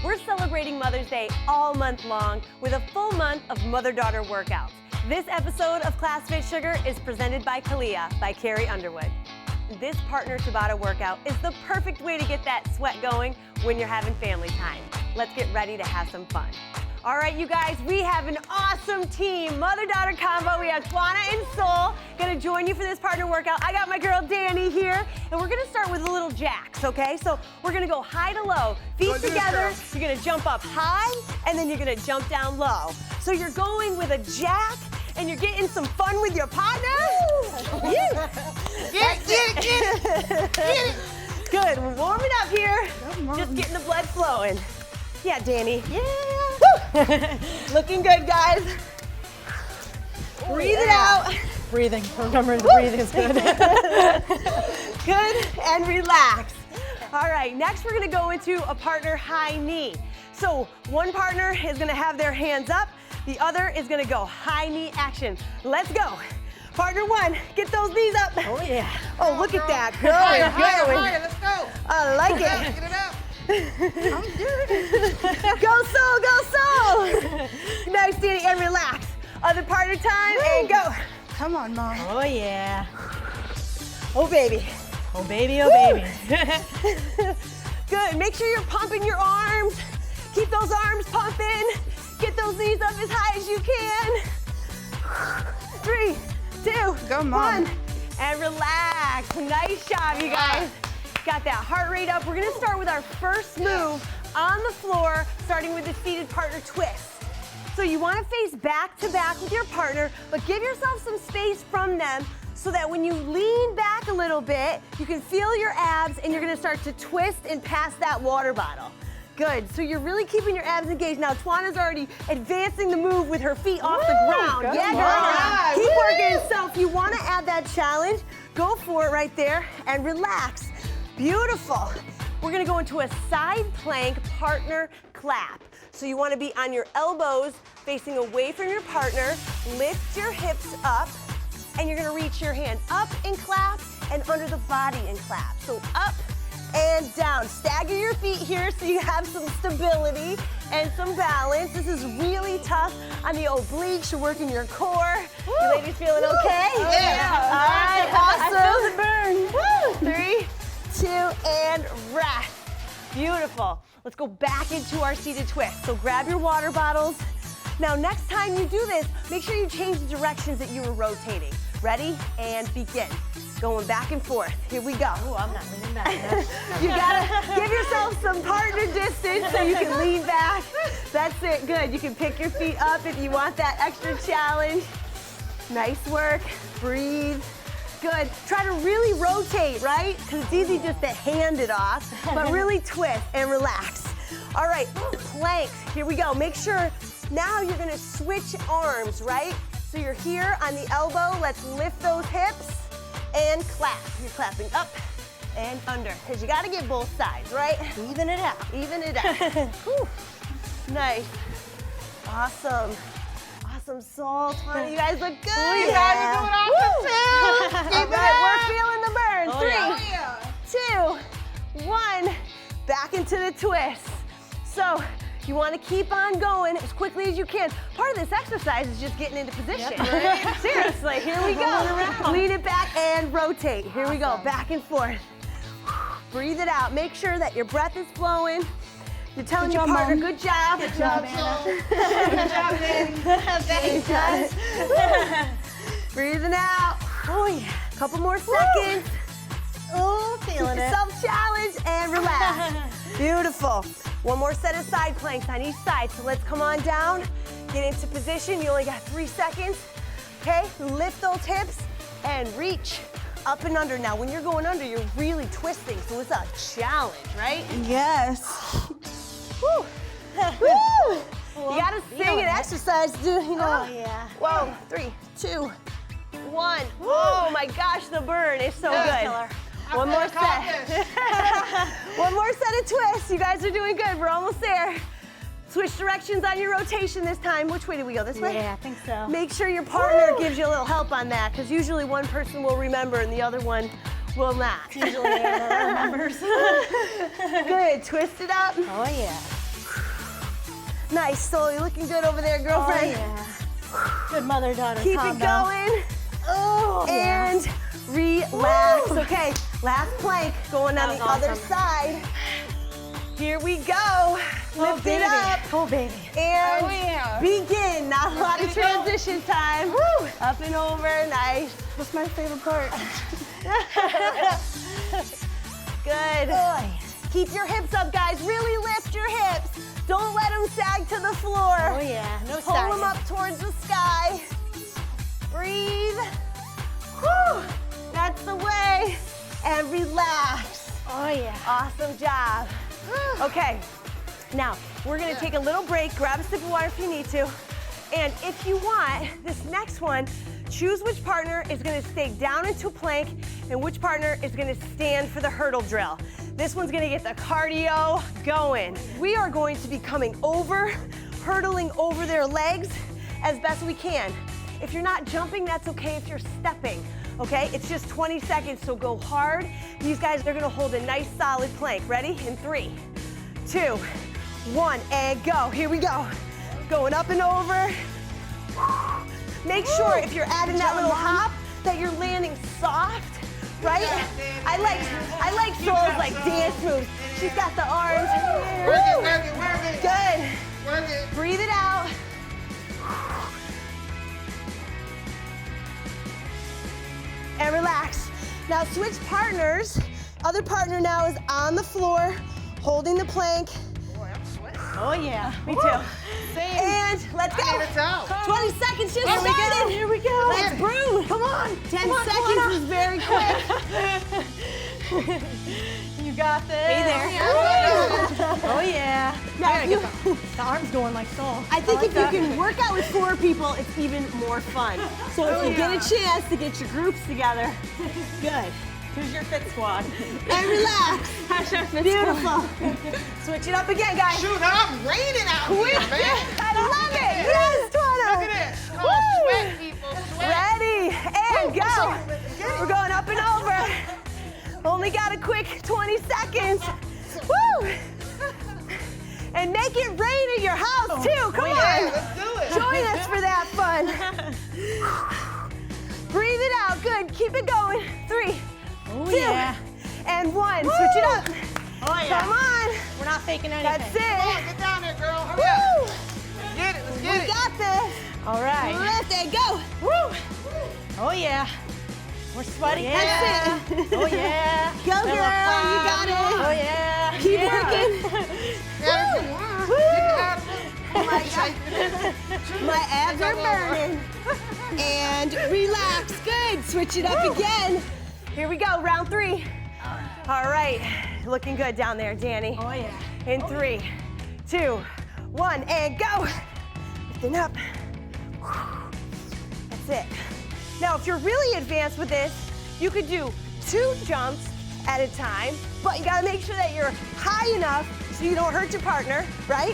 We're celebrating Mother's Day all month long with a full month of mother-daughter workouts. This episode of Class FitSugar is presented by CALIA by Carrie Underwood. This partner Tabata workout is the perfect way to get that sweat going when you're having family time. Let's get ready to have some fun. All right, you guys, we have an awesome team, mother-daughter combo. We have Twana and Sol gonna join you for this partner workout. I got my girl Danny here, and we're gonna start with a little jacks, okay? So we're gonna go high to low, feet together. You're gonna jump up high, and then you're gonna jump down low. So you're going with a jack, and you're getting some fun with your partner. Yeah. Get it. Good, we're warming up here. Just getting the blood flowing. Yeah, Danny. Yeah. Woo. Looking good, guys. Breathe it out. Breathing. Remember, the breathing is good. Good, and relax. All right, next we're gonna go into a partner high knee. So one partner is gonna have their hands up, the other is gonna go high knee action. Let's go. Partner one, get those knees up. Oh yeah. Oh, look at that. Higher, Going. let's go. I like Get it. it out. I'm good. Go Sol, go Sol. Nice, Danny, and relax. Other partner time, and go. Come on, Mom. Oh yeah. Oh, baby. Oh baby, oh baby. Good, make sure you're pumping your arms. Keep those arms pumping. Get those knees up as high as you can. 3, 2, Go, Mom. 1, and relax. Nice job, you guys. Got that heart rate up. We're gonna start with our first move on the floor, starting with the seated partner twist. So you wanna face back to back with your partner, but give yourself some space from them so that when you lean back a little bit, you can feel your abs and you're gonna start to twist and pass that water bottle. Good, so you're really keeping your abs engaged. Now, Twana's already advancing the move with her feet off the ground. Yeah, girl. Keep working. So if you wanna add that challenge, go for it right there and relax. Beautiful. We're gonna go into a side plank partner clap. So you wanna be on your elbows, facing away from your partner, lift your hips up, and you're gonna reach your hand up and clap, and under the body and clap. So up and down. Stagger your feet here so you have some stability and some balance. This is really tough on the obliques. You're working your core. You ladies feeling okay? Oh, yeah. All right, awesome. I feel the burn. Woo. 3, 2, and rest. Beautiful. Let's go back into our seated twist. So grab your water bottles. Now, next time you do this, make sure you change the directions that you were rotating. Ready? And begin. Going back and forth. Here we go. Oh, I'm not leaning back. You gotta give yourself some partner distance so you can lean back. That's it, good. You can pick your feet up if you want that extra challenge. Nice work, breathe. Good, try to really rotate, right? Because it's easy just to hand it off, but really twist and relax. All right, planks, here we go. Make sure now you're gonna switch arms, right? So you're here on the elbow, let's lift those hips and clap. You're clapping up and under, because you gotta get both sides, right? Even it out. Even it out. Whew. Nice. Awesome. Awesome, Sol. Twana, you guys look good. You guys are doing awesome too. All right, we're feeling the burn. Oh, 3, 2, 1. Back into the twist. So you want to keep on going as quickly as you can. Part of this exercise is just getting into position. Right? Seriously, here we go. Lean it back and rotate. Here we go, back and forth. Breathe it out. Make sure that your breath is flowing. You're telling your partner, good job. Good job, Good job, Danny. Thanks, guys. Breathing out. Oh yeah. Couple more seconds. Oh, feeling it. Self-challenge and relax. Beautiful. One more set of side planks on each side. So let's come on down, get into position. You only got 3 seconds. Okay, lift those hips and reach up and under. Now, when you're going under, you're really twisting, so it's a challenge, right? Yes. Woo. Woo. You gotta sing and exercise, dude, you know. Oh yeah. Whoa, 3, 2, 1. Oh my gosh, the burn is so good. Killer. One more set. One more set of twists. You guys are doing good. We're almost there. Switch directions on your rotation this time. Which way do we go? This way? Yeah, I think so. Make sure your partner gives you a little help on that, because usually one person will remember and the other one will not. Usually Anna remembers. Good. Twist it up. Oh yeah. Nice, so you're looking good over there, girlfriend. Oh, yeah. Good mother-daughter Keep combo. it going. Oh, And relax. Woo. Okay, last plank going on That the was other awesome. side. Here we go. Lift it up. Oh, baby. And Oh, yeah. begin. Not a lot of transition time. Woo. Up and over. Nice. That's my favorite part. Good. Boy. Keep your hips up, guys. Really lift your hips. Don't let them sag to the floor. Oh, yeah. No Pull sagging. them up towards the sky. Breathe. Whew. That's the way. And relax. Oh, yeah. Awesome job. Okay, now we're gonna take a little break, grab a sip of water if you need to. And if you want, this next one, choose which partner is gonna stay down into plank and which partner is gonna stand for the hurdle drill. This one's gonna get the cardio going. We are going to be coming over, hurdling over their legs as best we can. If you're not jumping, that's okay if you're stepping, okay? It's just 20 seconds, so go hard. These guys, they're gonna hold a nice solid plank. Ready? In 3, 2, 1, and go. Here we go. Going up and over. Make sure if you're adding that little hop that you're landing soft, right? I like Sol's like dance moves. She's got the arms. Work it, Woo! work it, work it. Good. Work it. Breathe it out. And relax. Now switch partners. Other partner now is on the floor, holding the plank. Boy, I'm sweating. Oh, yeah. Me too. Same. And let's I need go. a towel. 20 seconds just Here we go. started. Here we go. Let's brew. Come on. 10 seconds was very quick. You got this. Hey there. Oh, yeah. Now, I if gotta you- get the arms going like so. I think like if that. you can work out with 4 people, it's even more fun. So if you get a chance to get your groups together, good. Who's your fit squad? And relax. Hashtag fit Beautiful. Switch it up again, guys. Shoot, I'm raining out here, man. I love it. Yes, Twana. Look at this. Come on, Woo. sweat, people, sweat. Ready, and go. We're going up and over. Only got a quick 20 seconds. Woo! And make it rain at your house too. Come Yeah, on. let's do it. Join us for that fun. Breathe it out. Good. Keep it going. 3, Oh, 2, yeah. and 1. Switch it up. Oh, yeah. Come on. We're not faking anything. That's Come it. on, get down there, girl. Hurry Woo! up. Let's get it, let's We get it. got this. All right. Lift and go. Woo! Oh, yeah. We're sweaty. That's it. Oh, yeah. Go, girl. You got it. Oh, yeah. Keep Yeah. working. Yeah, if you want. Woo. You can have it. Oh my God. My abs are burning. And relax. Good. Switch it up again. Here we go. Round 3. All right. Looking good down there, Danny. Oh, yeah. In 3, 2, 1, and go. Lifting up. That's it. Now, if you're really advanced with this, you could do 2 jumps at a time, but you gotta make sure that you're high enough so you don't hurt your partner, right?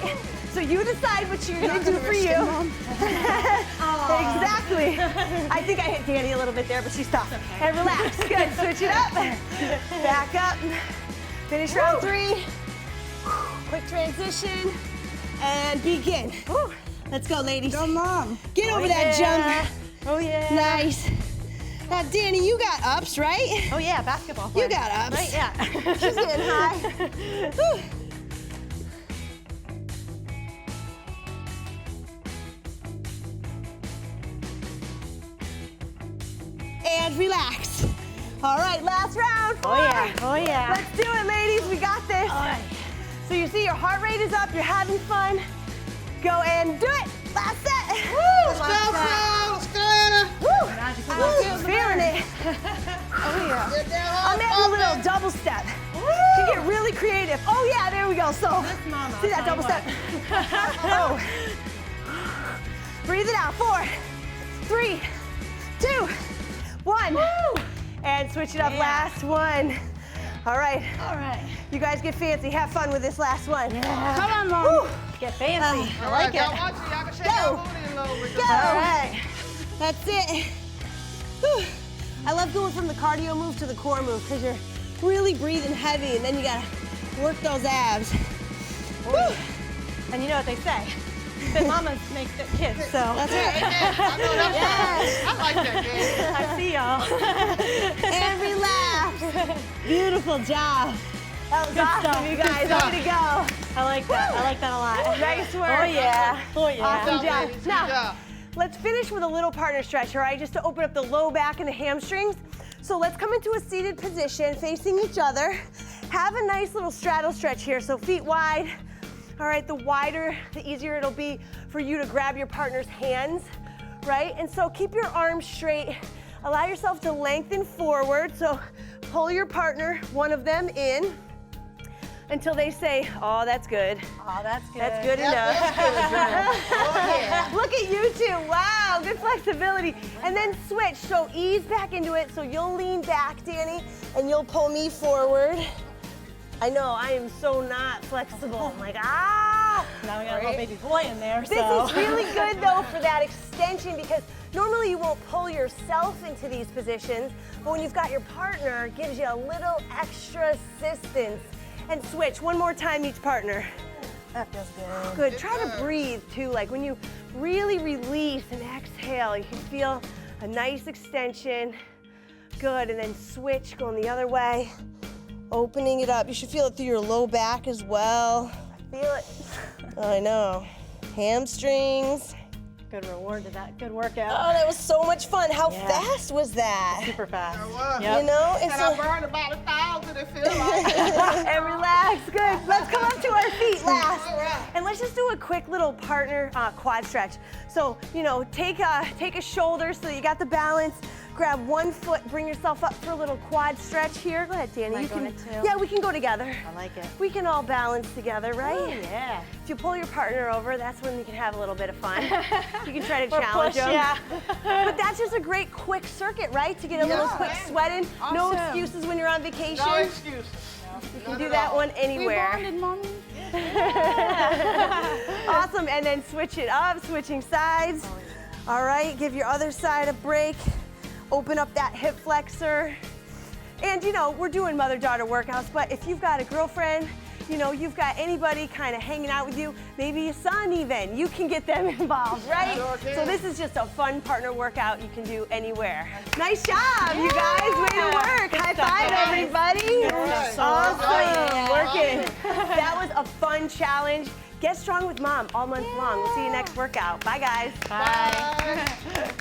So you decide what you're gonna do for you. Exactly. I think I hit Danny a little bit there, but she stopped. And relax. Good. Switch it up. Back up. Finish round 3. Quick transition. And begin. Let's go, ladies. Go, Mom. Get over that yeah. jump. Oh, yeah. Nice. Now, Danny, you got ups, right? Oh, yeah. Basketball. You player. got ups. Right, yeah. She's getting high. Whew. And relax. All right, last round. Oh, yeah. Oh, yeah. Let's do it, ladies. We got this. All right. So you see your heart rate is up, you're having fun. Go and do it. Last set. Let's go, girl. Let's go, Anna. Woo. Magical. Feeling it. Oh, yeah. Get down, I'm adding a little double step. You get really creative. Oh yeah, there we go. So, mama, see that I'll double tell step? Oh. Breathe it out. 4, 3, 2, 1. And switch it up. Yeah. Last one. All right. All right. You guys get fancy. Have fun with this last one. Yeah. Come on, Mom. Get fancy. I All like right, it. y'all watch it. Y'all can shake Go. your booty a little bit. Go. All right. That's it. Whew. I love going from the cardio move to the core move because you're really breathing heavy and then you gotta work those abs. Whew. And you know what they say. Fit mamas make fit kids, so. That's right. I know that's right. I like that, man. I see y'all. And relax. Beautiful job. That was Good awesome, stuff. you guys. Good Way to go. I like that. I like that a lot. Nice work. Oh, yeah. Oh, yeah. Awesome Good job. ladies. Good Now, job. let's finish with a little partner stretch, all right? Just to open up the low back and the hamstrings. So let's come into a seated position, facing each other. Have a nice little straddle stretch here. So feet wide. All right, the wider, the easier it'll be for you to grab your partner's hands, right? And so keep your arms straight. Allow yourself to lengthen forward. So pull your partner, one of them, in until they say, oh, that's good. Oh, that's good. That's good Yep, enough. that's good, girl. Oh, yeah. Look at you two. Wow, good flexibility. And then switch. So ease back into it. So you'll lean back, Danny, and you'll pull me forward. I know, I am so not flexible. I'm like, ah! Now we got a little baby boy in there, This so. is really good though for that extension because normally you won't pull yourself into these positions, but when you've got your partner, it gives you a little extra assistance. And switch, one more time each partner. That feels good. Good, try to breathe too. Like when you really release and exhale, you can feel a nice extension. Good, and then switch, going the other way. Opening it up. You should feel it through your low back as well. Feel it. I know. Hamstrings. Good reward to that. Good workout. Oh, that was so much fun. How Yeah. fast was that? Super fast. It was. Yep. You know? And And I burned about 1,000, it feels like. and relax. Good. Let's come up to our feet last. All right. And let's just do a quick little partner quad stretch. So, you know, take a shoulder so that you got the balance. Grab one foot, bring yourself up for a little quad stretch here. Go ahead, Danny. Am I You doing can, it too? yeah, we can go together. I like it. We can all balance together, right? Oh, yeah. If you pull your partner over, that's when you can have a little bit of fun. You can try to Or challenge push, them. yeah. But that's just a great quick circuit, right? To get a little Yeah. quick sweat in. No Awesome. excuses when you're on vacation. No excuses. You can do that one anywhere. We bonded, Mommy. Awesome, and then switch it up, switching sides. All right, give your other side a break. Open up that hip flexor. And you know, we're doing mother-daughter workouts, but if you've got a girlfriend, you know, you've got anybody kind of hanging out with you, maybe a son even, you can get them involved, right? Sure can. So this is just a fun partner workout you can do anywhere. Nice job, you guys, way to work. High five, everybody. right. Awesome, working. That was a fun challenge. Get strong with mom all month long. We'll see you next workout. Bye, guys. Bye. Bye.